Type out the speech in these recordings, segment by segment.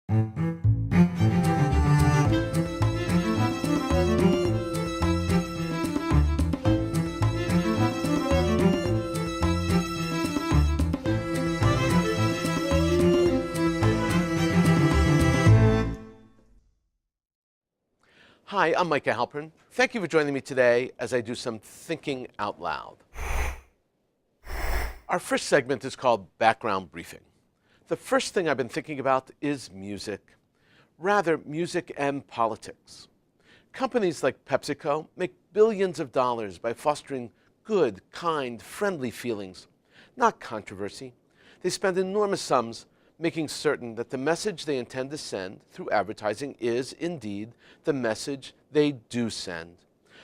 Hi, I'm Micah Halpern. Thank you for joining me today as I do some thinking out loud. Our first segment is called Background Briefing. The first thing I've been thinking about is music, rather music and politics. Companies like PepsiCo make billions of dollars by fostering good, kind, friendly feelings, not controversy. They spend enormous sums making certain that the message they intend to send through advertising is indeed the message they do send.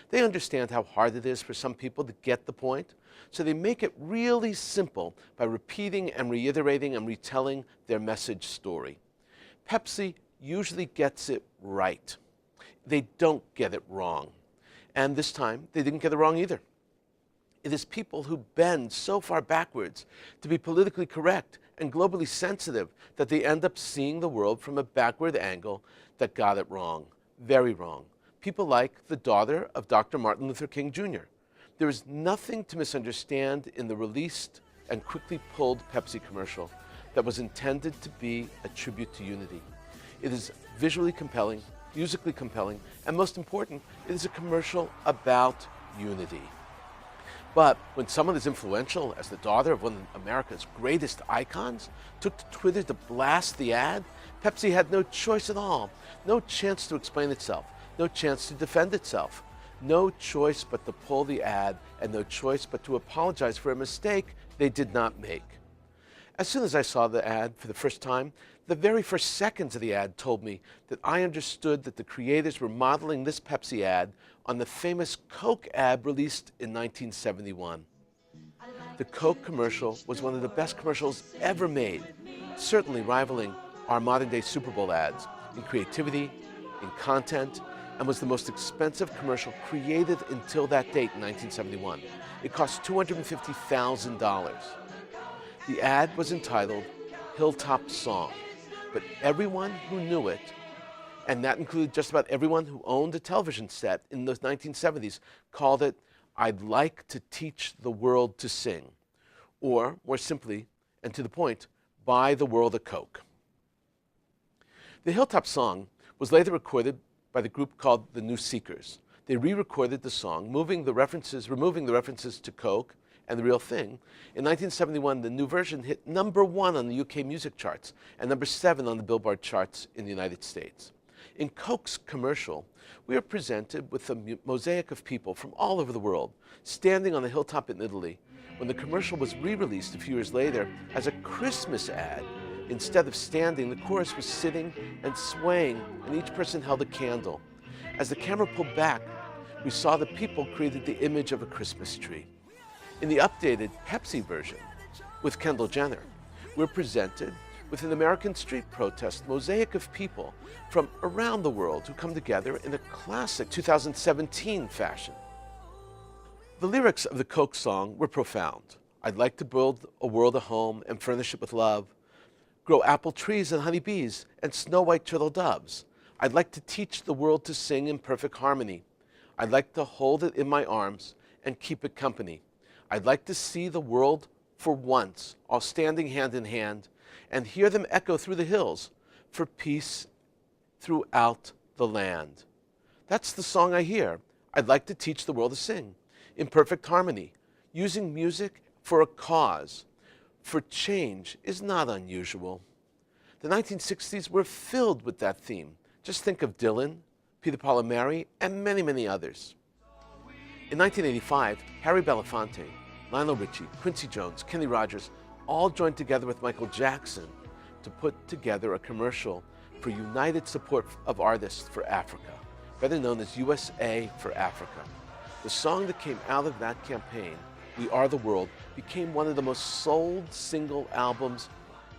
They understand how hard it is for some people to get the point, so they make it really simple by repeating and reiterating and retelling their message story. Pepsi usually gets it right. They don't get it wrong. And this time, they didn't get it wrong either. It is people who bend so far backwards to be politically correct and globally sensitive that they end up seeing the world from a backward angle that got it wrong, very wrong. People like the daughter of Dr. Martin Luther King Jr. There is nothing to misunderstand in the released and quickly pulled Pepsi commercial that was intended to be a tribute to unity. It is visually compelling, musically compelling, and most important, it is a commercial about unity. But when someone as influential as the daughter of one of America's greatest icons took to Twitter to blast the ad, Pepsi had no choice at all, no chance to explain itself, no chance to defend itself, no choice but to pull the ad, and no choice but to apologize for a mistake they did not make. As soon as I saw the ad for the first time, the very first seconds of the ad told me that I understood that the creators were modeling this Pepsi ad on the famous Coke ad released in 1971. The Coke commercial was one of the best commercials ever made, certainly rivaling our modern-day Super Bowl ads in creativity, in content, and was the most expensive commercial created until that date in 1971. It cost $250,000. The ad was entitled Hilltop Song, but everyone who knew it, and that included just about everyone who owned a television set in the 1970s, called it, "I'd like to teach the world to sing," or more simply, and to the point, buy the world a Coke. The Hilltop Song was later recorded by the group called the New Seekers. They re-recorded the song, removing the references to Coke and the real thing. In 1971, the new version hit #1 on the UK music charts and #7 on the Billboard charts in the United States. In Coke's commercial, we are presented with a mosaic of people from all over the world, standing on a hilltop in Italy. When the commercial was re-released a few years later as a Christmas ad, instead of standing, the chorus was sitting and swaying, and each person held a candle. As the camera pulled back, we saw the people created the image of a Christmas tree. In the updated Pepsi version, with Kendall Jenner, we're presented with an American street protest mosaic of people from around the world who come together in a classic 2017 fashion. The lyrics of the Coke song were profound. I'd like to build a world a home and furnish it with love, grow apple trees and honeybees and snow white turtle doves. I'd like to teach the world to sing in perfect harmony. I'd like to hold it in my arms and keep it company. I'd like to see the world for once, all standing hand in hand, and hear them echo through the hills for peace throughout the land. That's the song I hear. I'd like to teach the world to sing in perfect harmony, using music for a cause, for change is not unusual. The 1960s were filled with that theme. Just think of Dylan, Peter, Paul and Mary, and many, many others. In 1985, Harry Belafonte, Lionel Richie, Quincy Jones, Kenny Rogers all joined together with Michael Jackson to put together a commercial for United Support of Artists for Africa, better known as USA for Africa. The song that came out of that campaign, We Are the World, became one of the most sold single albums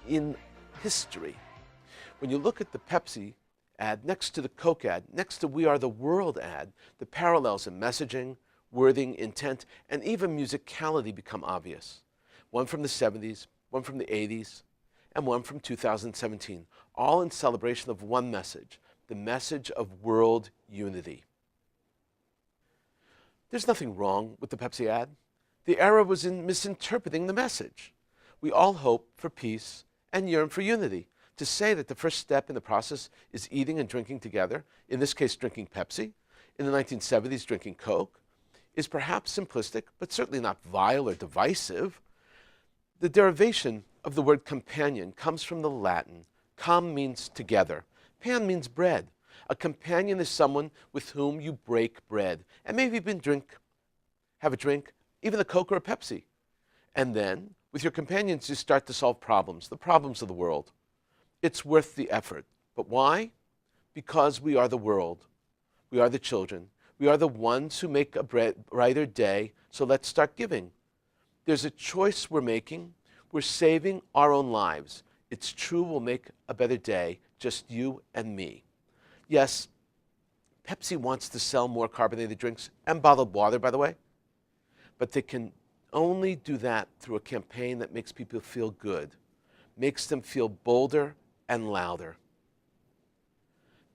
in history. When you look at the Pepsi ad next to the Coke ad, next to We Are the World ad, the parallels in messaging, wording, intent, and even musicality become obvious. One from the 70s, one from the 80s, and one from 2017, all in celebration of one message, the message of world unity. There's nothing wrong with the Pepsi ad. The error was in misinterpreting the message. We all hope for peace and yearn for unity. To say that the first step in the process is eating and drinking together, in this case drinking Pepsi, in the 1970s drinking Coke, is perhaps simplistic, but certainly not vile or divisive. The derivation of the word companion comes from the Latin. Com means together. Pan means bread. A companion is someone with whom you break bread and maybe even have a drink, even a Coke or a Pepsi. And then, with your companions, you start to solve problems, the problems of the world. It's worth the effort. But why? Because we are the world. We are the children. We are the ones who make a brighter day, so let's start giving. There's a choice we're making. We're saving our own lives. It's true we'll make a better day, just you and me. Yes, Pepsi wants to sell more carbonated drinks and bottled water, by the way, but they can only do that through a campaign that makes people feel good, makes them feel bolder and louder.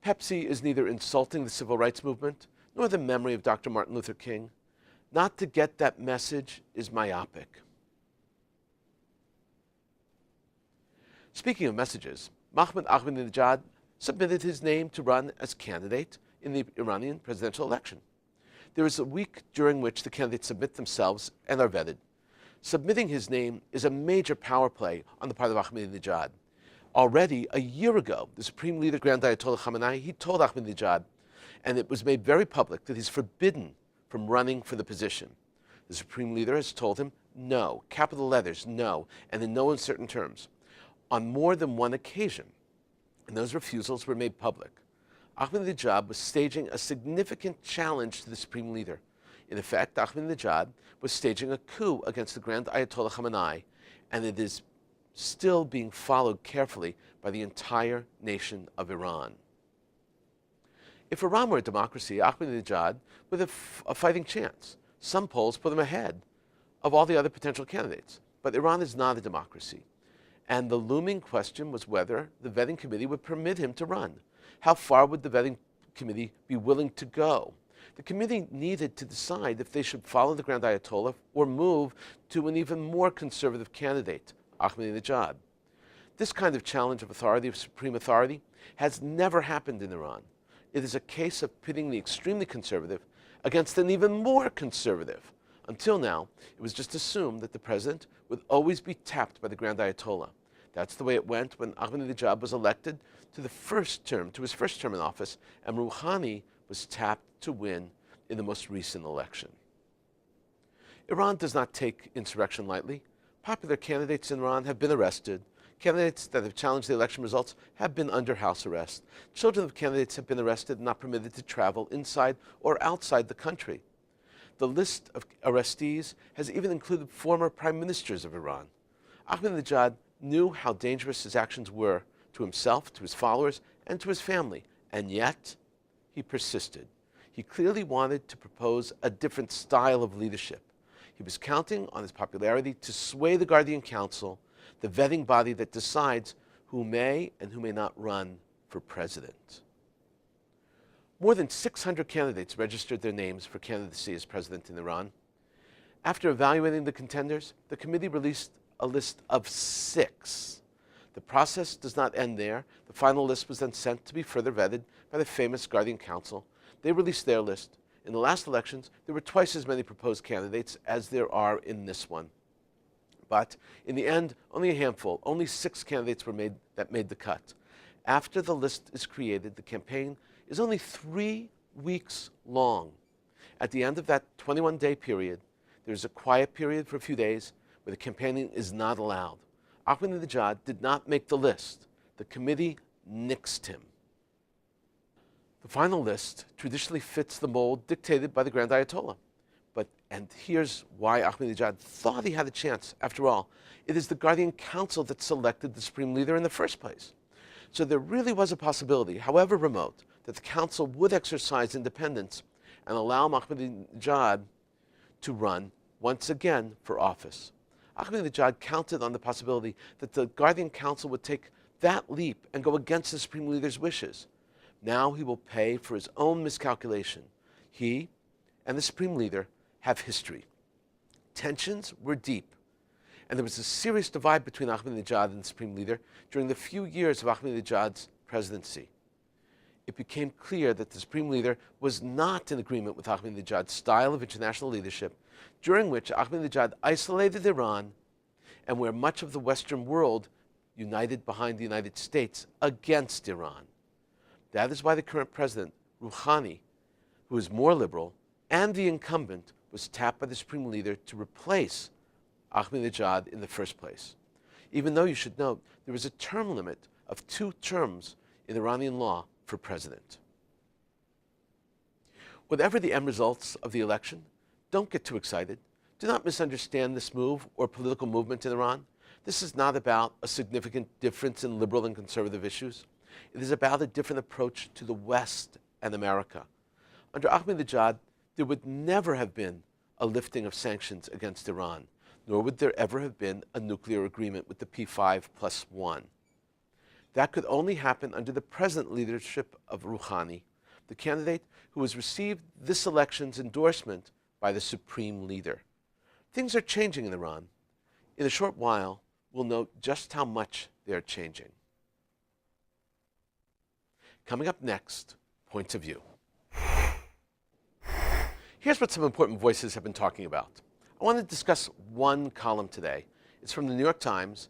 Pepsi is neither insulting the civil rights movement nor the memory of Dr. Martin Luther King. Not to get that message is myopic. Speaking of messages, Mahmoud Ahmadinejad submitted his name to run as candidate in the Iranian presidential election. There is a week during which the candidates submit themselves and are vetted. Submitting his name is a major power play on the part of Ahmadinejad. Already a year ago, the Supreme Leader, Grand Ayatollah Khamenei, he told Ahmadinejad, and it was made very public, that he's forbidden from running for the position. The Supreme Leader has told him no, capital letters, no, and in no uncertain terms, on more than one occasion. And those refusals were made public. Ahmadinejad was staging a significant challenge to the Supreme Leader. In effect, Ahmadinejad was staging a coup against the Grand Ayatollah Khamenei, and it is still being followed carefully by the entire nation of Iran. If Iran were a democracy, Ahmadinejad would have a fighting chance. Some polls put him ahead of all the other potential candidates. But Iran is not a democracy. And the looming question was whether the vetting committee would permit him to run. How far would the vetting committee be willing to go? The committee needed to decide if they should follow the Grand Ayatollah or move to an even more conservative candidate, Ahmadinejad. This kind of challenge of authority, of supreme authority, has never happened in Iran. It is a case of pitting the extremely conservative against an even more conservative. Until now, it was just assumed that the president would always be tapped by the Grand Ayatollah. That's the way it went when Ahmadinejad was elected to his first term in office, and Rouhani was tapped to win in the most recent election. Iran does not take insurrection lightly. Popular candidates in Iran have been arrested. Candidates that have challenged the election results have been under house arrest. Children of candidates have been arrested and not permitted to travel inside or outside the country. The list of arrestees has even included former prime ministers of Iran. Ahmadinejad knew how dangerous his actions were to himself, to his followers, and to his family, and yet he persisted. He clearly wanted to propose a different style of leadership. He was counting on his popularity to sway the Guardian Council, the vetting body that decides who may and who may not run for president. More than 600 candidates registered their names for candidacy as president in Iran. After evaluating the contenders, the committee released a list of 6. The process does not end there. The final list was then sent to be further vetted by the famous Guardian Council. They released their list. In the last elections, there were twice as many proposed candidates as there are in this one. But in the end, only a handful, only 6 candidates were made the cut. After the list is created, the campaign is only 3 weeks long. At the end of that 21-day period, there's a quiet period for a few days where the campaigning is not allowed. Ahmadinejad did not make the list. The committee nixed him. The final list traditionally fits the mold dictated by the Grand Ayatollah. And here's why Ahmadinejad thought he had a chance. After all, it is the Guardian Council that selected the Supreme Leader in the first place. So there really was a possibility, however remote, that the council would exercise independence and allow Ahmadinejad to run once again for office. Ahmadinejad counted on the possibility that the Guardian Council would take that leap and go against the Supreme Leader's wishes. Now he will pay for his own miscalculation. He and the Supreme Leader have history. Tensions were deep, and there was a serious divide between Ahmadinejad and the Supreme Leader during the few years of Ahmadinejad's presidency. It became clear that the Supreme Leader was not in agreement with Ahmadinejad's style of international leadership, during which Ahmadinejad isolated Iran and where much of the Western world united behind the United States against Iran. That is why the current president, Rouhani, who is more liberal, and the incumbent, was tapped by the Supreme Leader to replace Ahmadinejad in the first place. Even though you should note there is a term limit of 2 terms in Iranian law for president. Whatever the end results of the election, don't get too excited. Do not misunderstand this move or political movement in Iran. This is not about a significant difference in liberal and conservative issues. It is about a different approach to the West and America. Under Ahmadinejad, there would never have been a lifting of sanctions against Iran, nor would there ever have been a nuclear agreement with the P5+1. That could only happen under the present leadership of Rouhani, the candidate who has received this election's endorsement by the Supreme Leader. Things are changing in Iran. In a short while, we'll note just how much they are changing. Coming up next, Points of View. Here's what some important voices have been talking about. I want to discuss one column today. It's from the New York Times,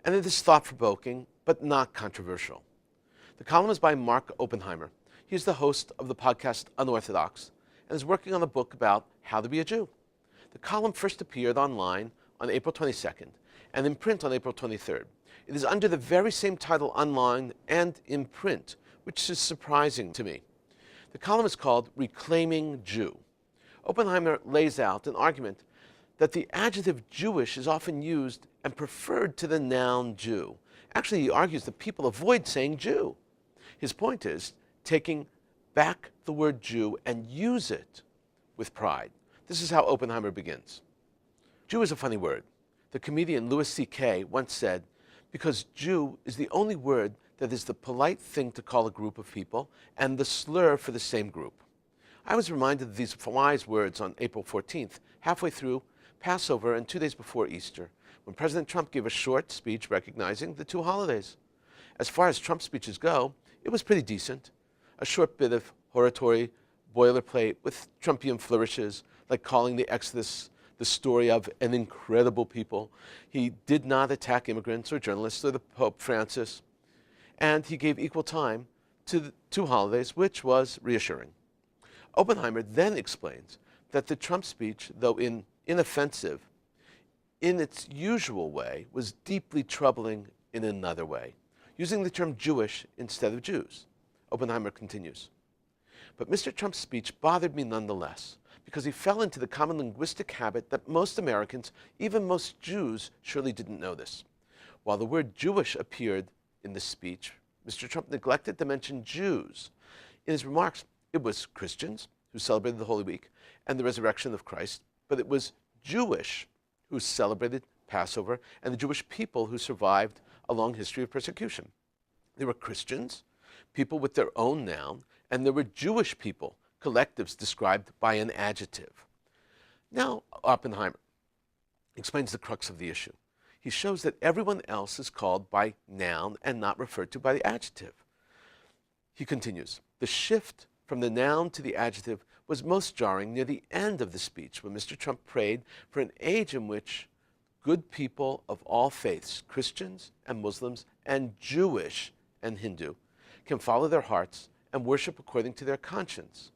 and it is thought-provoking, but not controversial. The column is by Mark Oppenheimer. He's the host of the podcast Unorthodox, and is working on a book about how to be a Jew. The column first appeared online on April 22nd, and in print on April 23rd. It is under the very same title online and in print, which is surprising to me. The column is called Reclaiming Jew. Oppenheimer lays out an argument that the adjective Jewish is often used and preferred to the noun Jew. Actually, he argues that people avoid saying Jew. His point is taking back the word Jew and use it with pride. This is how Oppenheimer begins. Jew is a funny word. The comedian Louis C.K. once said, because Jew is the only word that is the polite thing to call a group of people and the slur for the same group. I was reminded of these wise words on April 14th, halfway through Passover and 2 days before Easter, when President Trump gave a short speech recognizing the 2 holidays. As far as Trump speeches go, it was pretty decent. A short bit of oratory, boilerplate with Trumpian flourishes, like calling the Exodus the story of an incredible people. He did not attack immigrants or journalists or the Pope Francis. And he gave equal time to the 2 holidays, which was reassuring. Oppenheimer then explains that the Trump speech, though inoffensive in its usual way, was deeply troubling in another way, using the term Jewish instead of Jews. Oppenheimer continues, but Mr. Trump's speech bothered me nonetheless, because he fell into the common linguistic habit that most Americans, even most Jews, surely didn't notice. While the word Jewish appeared in the speech, Mr. Trump neglected to mention Jews. In his remarks, it was Christians who celebrated the Holy Week and the resurrection of Christ, but it was Jewish who celebrated Passover and the Jewish people who survived a long history of persecution. There were Christians, people with their own noun, and there were Jewish people, collectives described by an adjective. Now, Oppenheimer explains the crux of the issue. He shows that everyone else is called by noun and not referred to by the adjective. He continues, the shift from the noun to the adjective was most jarring near the end of the speech when Mr. Trump prayed for an age in which good people of all faiths, Christians and Muslims and Jewish and Hindu, can follow their hearts and worship according to their conscience.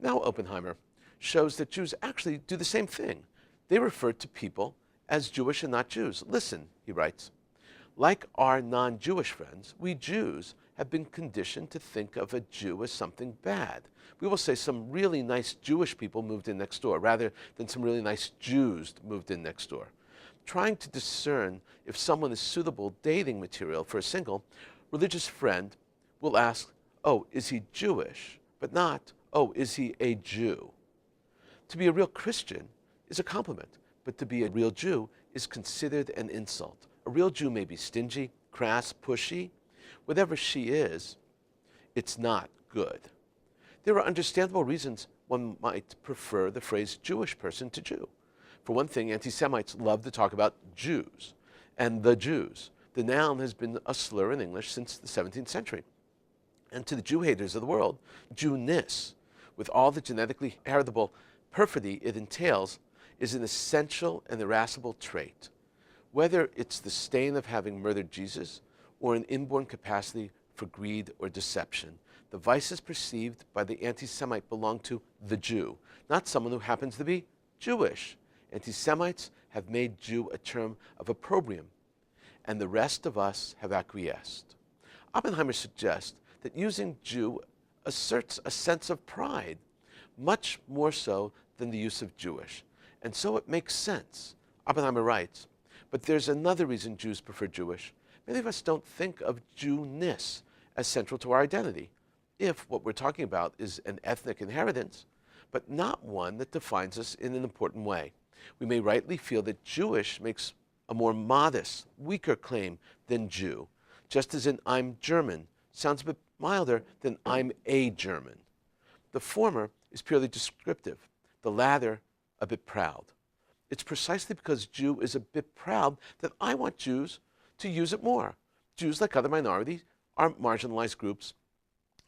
Now Oppenheimer shows that Jews actually do the same thing. They refer to people as Jewish and not Jews. Listen, he writes, like our non-Jewish friends, we Jews have been conditioned to think of a Jew as something bad. We will say some really nice Jewish people moved in next door, rather than some really nice Jews moved in next door. Trying to discern if someone is suitable dating material for a single, religious friend will ask, oh, is he Jewish? But not, oh, is he a Jew? To be a real Christian is a compliment, but to be a real Jew is considered an insult. A real Jew may be stingy, crass, pushy. Whatever she is, it's not good. There are understandable reasons one might prefer the phrase Jewish person to Jew. For one thing, anti-Semites love to talk about Jews and the Jews. The noun has been a slur in English since the 17th century. And to the Jew haters of the world, Jewness, with all the genetically heritable perfidy it entails, is an essential and irascible trait. Whether it's the stain of having murdered Jesus or an inborn capacity for greed or deception, the vices perceived by the anti-Semite belong to the Jew, not someone who happens to be Jewish. Anti-Semites have made Jew a term of opprobrium, and the rest of us have acquiesced. Oppenheimer suggests that using Jew asserts a sense of pride, much more so than the use of Jewish. And so it makes sense. Oppenheimer writes, but there's another reason Jews prefer Jewish. Many of us don't think of Jewness as central to our identity, if what we're talking about is an ethnic inheritance, but not one that defines us in an important way. We may rightly feel that Jewish makes a more modest, weaker claim than Jew, just as in I'm German sounds a bit milder than I'm a German. The former is purely descriptive, the latter a bit proud. It's precisely because Jew is a bit proud that I want Jews to use it more. Jews, like other minorities, are marginalized groups,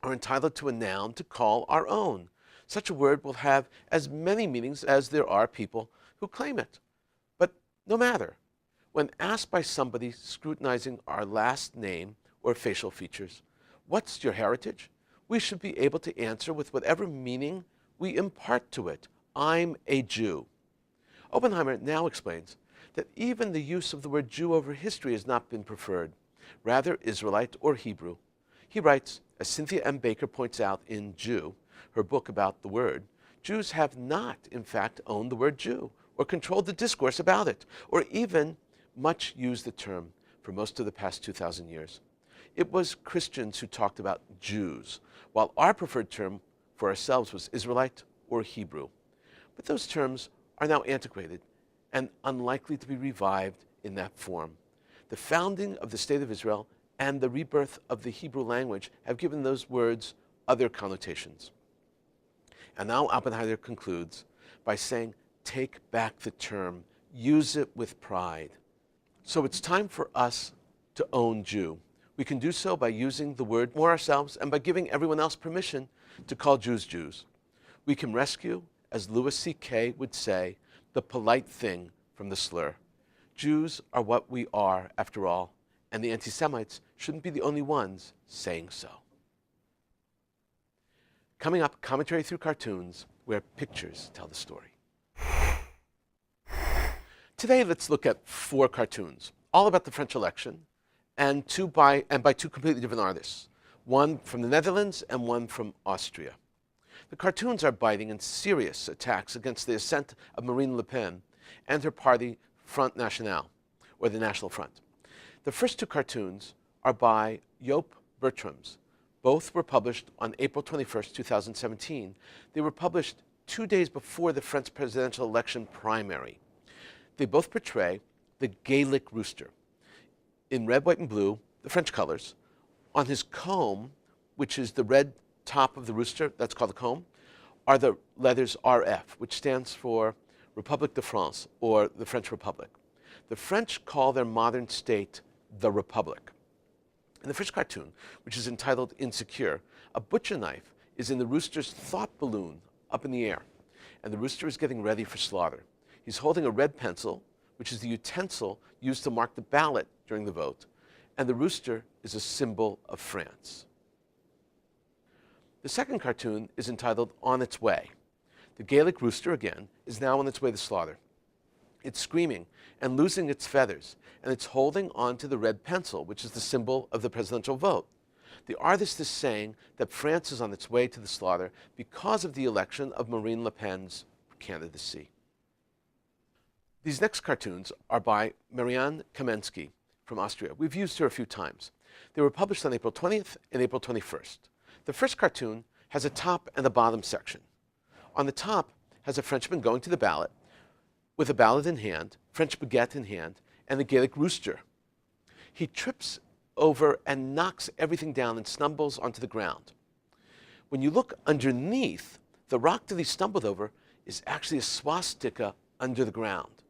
are entitled to a noun to call our own. Such a word will have as many meanings as there are people who claim it. But no matter, when asked by somebody scrutinizing our last name or facial features, what's your heritage? We should be able to answer with whatever meaning we impart to it. I'm a Jew. Oppenheimer now explains that even the use of the word Jew over history has not been preferred, rather Israelite or Hebrew. He writes, as Cynthia M. Baker points out in Jew, her book about the word, Jews have not, in fact, owned the word Jew or controlled the discourse about it, or even much used the term for most of the past 2,000 years. It was Christians who talked about Jews, while our preferred term for ourselves was Israelite or Hebrew. But those terms are now antiquated and unlikely to be revived in that form. The founding of the State of Israel and the rebirth of the Hebrew language have given those words other connotations. And now Oppenheimer concludes by saying, take back the term, use it with pride. So it's time for us to own Jew. We can do so by using the word more ourselves and by giving everyone else permission to call Jews Jews. We can rescue, as Louis C.K. would say, the polite thing from the slur. Jews are what we are, after all, and the anti-Semites shouldn't be the only ones saying so. Coming up, commentary through cartoons, where pictures tell the story. Today, let's look at 4 cartoons, all about the French election, and by two completely different artists, one from the Netherlands and one from Austria. The cartoons are biting and serious attacks against the ascent of Marine Le Pen and her party Front National, or the National Front. The first 2 cartoons are by Joop Bertrams. Both were published on April 21st, 2017. They were published 2 days before the French presidential election primary. They both portray the Gaelic rooster. In red, white, and blue, the French colors. On his comb, which is the red top of the rooster, that's called the comb, are the letters RF, which stands for République de France, or the French Republic. The French call their modern state the Republic. In the first cartoon, which is entitled Insecure, a butcher knife is in the rooster's thought balloon up in the air, and the rooster is getting ready for slaughter. He's holding a red pencil, which is the utensil used to mark the ballot during the vote, and the rooster is a symbol of France. The second cartoon is entitled On Its Way. The Gaelic rooster, again, is now on its way to slaughter. It's screaming and losing its feathers, and it's holding on to the red pencil, which is the symbol of the presidential vote. The artist is saying that France is on its way to the slaughter because of the election of Marine Le Pen's candidacy. These next cartoons are by Marianne Kamensky from Austria. We've used her a few times. They were published on April 20th and April 21st. The first cartoon has a top and a bottom section. On the top has a Frenchman going to the ballot, with a ballad in hand, French baguette in hand, and a Gaelic rooster. He trips over and knocks everything down and stumbles onto the ground. When you look underneath, the rock that he stumbled over is actually a swastika under the ground,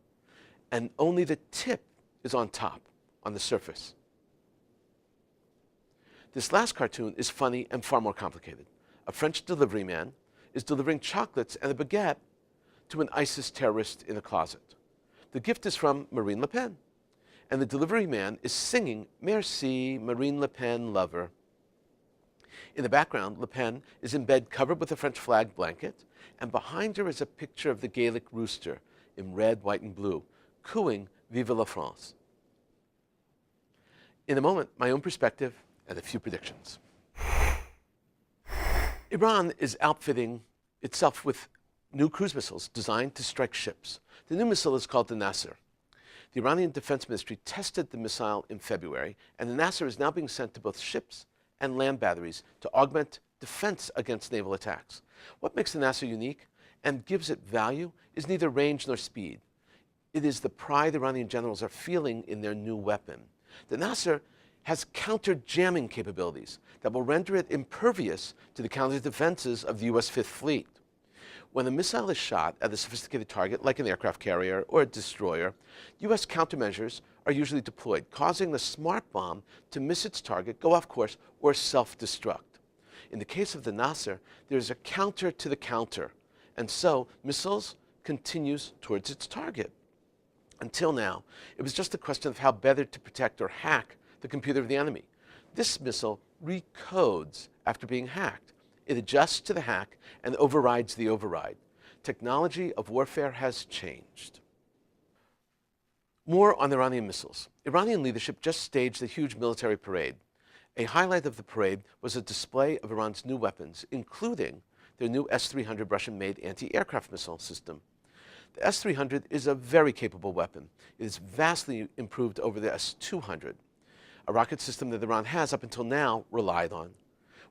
and only the tip is on top, on the surface. This last cartoon is funny and far more complicated. A French delivery man is delivering chocolates and a baguette to an ISIS terrorist in a closet. The gift is from Marine Le Pen, and the delivery man is singing "Merci, Marine Le Pen, lover." In the background, Le Pen is in bed covered with a French flag blanket, and behind her is a picture of the Gaelic rooster in red, white, and blue, cooing "Vive la France." In a moment, my own perspective and a few predictions. Iran is outfitting itself with new cruise missiles designed to strike ships. The new missile is called the Nasser. The Iranian Defense Ministry tested the missile in February, and the Nasser is now being sent to both ships and land batteries to augment defense against naval attacks. What makes the Nasser unique and gives it value is neither range nor speed. It is the pride Iranian generals are feeling in their new weapon. The Nasser has counter-jamming capabilities that will render it impervious to the counter-defenses of the U.S. Fifth Fleet. When a missile is shot at a sophisticated target, like an aircraft carrier or a destroyer, U.S. countermeasures are usually deployed, causing the smart bomb to miss its target, go off course, or self-destruct. In the case of the Nasser, there is a counter to the counter, and so missiles continues towards its target. Until now, it was just a question of how better to protect or hack the computer of the enemy. This missile recodes after being hacked. It adjusts to the hack and overrides the override. Technology of warfare has changed. More on Iranian missiles. Iranian leadership just staged a huge military parade. A highlight of the parade was a display of Iran's new weapons, including their new S-300 Russian-made anti-aircraft missile system. The S-300 is a very capable weapon. It is vastly improved over the S-200, a rocket system that Iran has up until now relied on.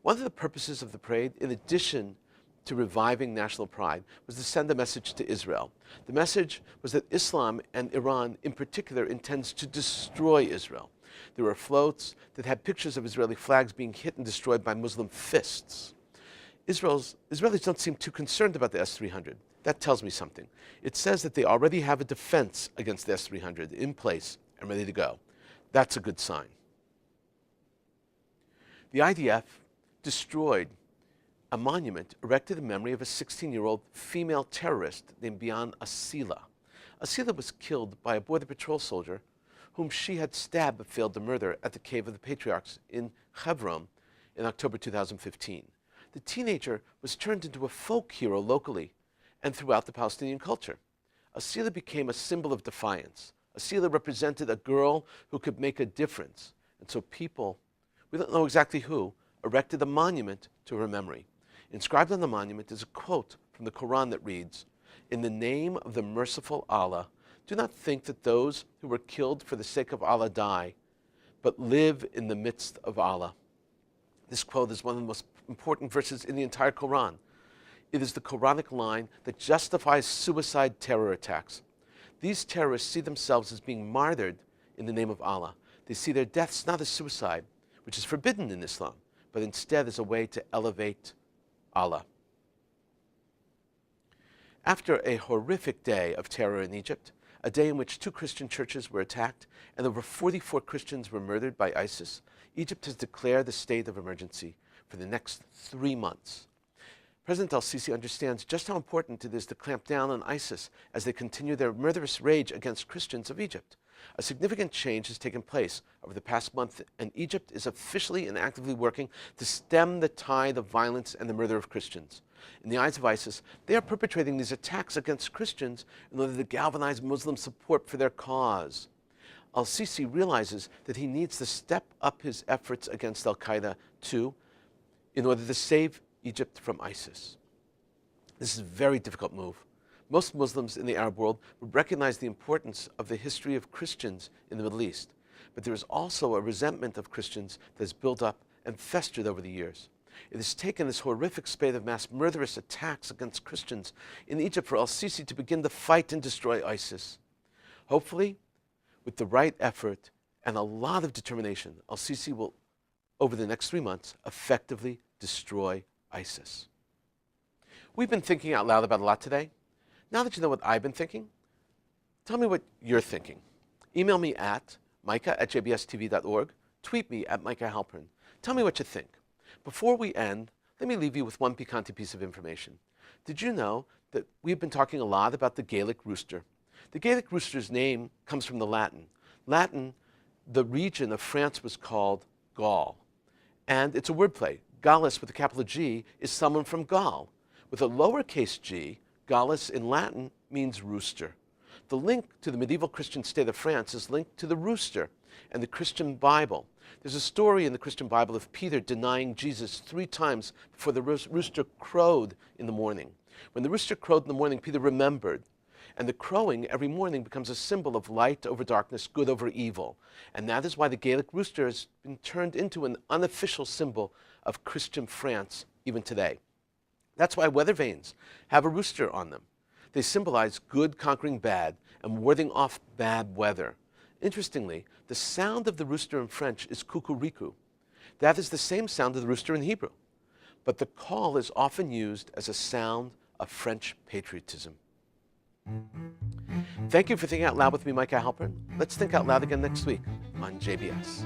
One of the purposes of the parade, in addition to reviving national pride, was to send a message to Israel. The message was that Islam and Iran in particular intends to destroy Israel. There were floats that had pictures of Israeli flags being hit and destroyed by Muslim fists. Israelis don't seem too concerned about the S-300. That tells me something. It says that they already have a defense against the S-300 in place and ready to go. That's a good sign. The IDF destroyed a monument erected in memory of a 16-year-old female terrorist named Bian Asila. Asila was killed by a Border Patrol soldier whom she had stabbed but failed to murder at the Cave of the Patriarchs in Hebron in October 2015. The teenager was turned into a folk hero locally and throughout the Palestinian culture. Asila became a symbol of defiance. Asila represented a girl who could make a difference. And so people, we don't know exactly who, erected a monument to her memory. Inscribed on the monument is a quote from the Quran that reads, "In the name of the merciful Allah, do not think that those who were killed for the sake of Allah die, but live in the midst of Allah." This quote is one of the most important verses in the entire Quran. It is the Quranic line that justifies suicide terror attacks. These terrorists see themselves as being martyred in the name of Allah. They see their deaths not as suicide, which is forbidden in Islam, but instead as a way to elevate Allah. After a horrific day of terror in Egypt, a day in which 2 Christian churches were attacked and over 44 Christians were murdered by ISIS, Egypt has declared a state of emergency for the next 3 months. President al-Sisi understands just how important it is to clamp down on ISIS as they continue their murderous rage against Christians of Egypt. A significant change has taken place over the past month, and Egypt is officially and actively working to stem the tide of violence and the murder of Christians. In the eyes of ISIS, they are perpetrating these attacks against Christians in order to galvanize Muslim support for their cause. Al-Sisi realizes that he needs to step up his efforts against al-Qaeda too, in order to save Egypt from ISIS. This is a very difficult move. Most Muslims in the Arab world would recognize the importance of the history of Christians in the Middle East, but there is also a resentment of Christians that has built up and festered over the years. It has taken this horrific spate of mass murderous attacks against Christians in Egypt for al-Sisi to begin to fight and destroy ISIS. Hopefully, with the right effort and a lot of determination, al-Sisi will, over the next 3 months, effectively destroy ISIS. We've been thinking out loud about a lot today. Now that you know what I've been thinking, tell me what you're thinking. Email me at micah@jbstv.org. Tweet me at Micah Halpern. Tell me what you think. Before we end, let me leave you with one piquant piece of information. Did you know that we've been talking a lot about the Gaelic rooster? The Gaelic rooster's name comes from the Latin. The region of France was called Gaul. And it's a wordplay. Gallus with a capital G is someone from Gaul. With a lowercase g, Gallus in Latin means rooster. The link to the medieval Christian state of France is linked to the rooster and the Christian Bible. There's a story in the Christian Bible of Peter denying Jesus 3 times before the rooster crowed in the morning. When the rooster crowed in the morning, Peter remembered. And the crowing every morning becomes a symbol of light over darkness, good over evil. And that is why the Gaelic rooster has been turned into an unofficial symbol of Christian France even today. That's why weather vanes have a rooster on them. They symbolize good conquering bad and warding off bad weather. Interestingly, the sound of the rooster in French is cucuriku. That is the same sound of the rooster in Hebrew. But the call is often used as a sound of French patriotism. Thank you for thinking out loud with me, Micah Halpern. Let's think out loud again next week on JBS.